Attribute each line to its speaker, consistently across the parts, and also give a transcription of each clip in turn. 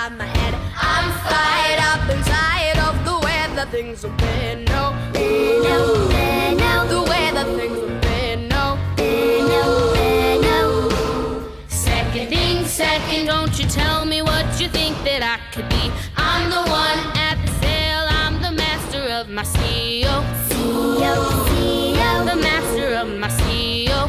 Speaker 1: inside my head. I'm fired up inside of the way that things have been. No, the way that things have been. No, second thing, second, don't you tell me what you think that I could be. I'm the one at the sail, I'm the master of my CEO. The master of my CEO.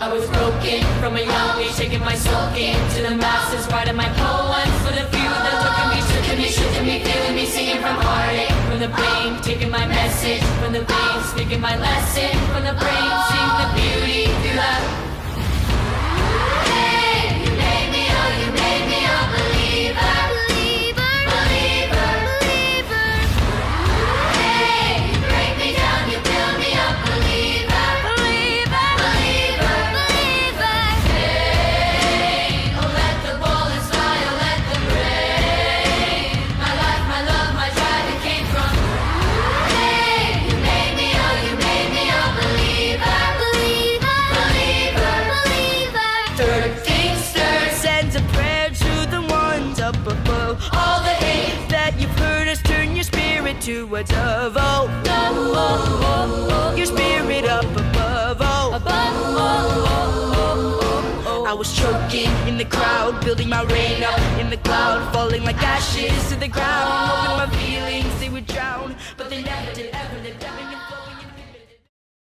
Speaker 1: I was broken from a young age, taking my soul to the masses, writing my poems for the few that look at me, shook at me, shooting me, feeling me, singing from heartache, from the brain, taking my message, from the veins, speaking my lesson, from the brain, seeing the beauty through that. Hey, you made me, oh, you made me a believer. Hey, you break me down, you build me up, believer. All the hate that you've heard us turn your spirit to a dove. Oh, your spirit up above. I was choking in the crowd, building my rain up in the cloud, falling like ashes to the ground, hoping my feelings they would drown, but they never did, ever did, ever did.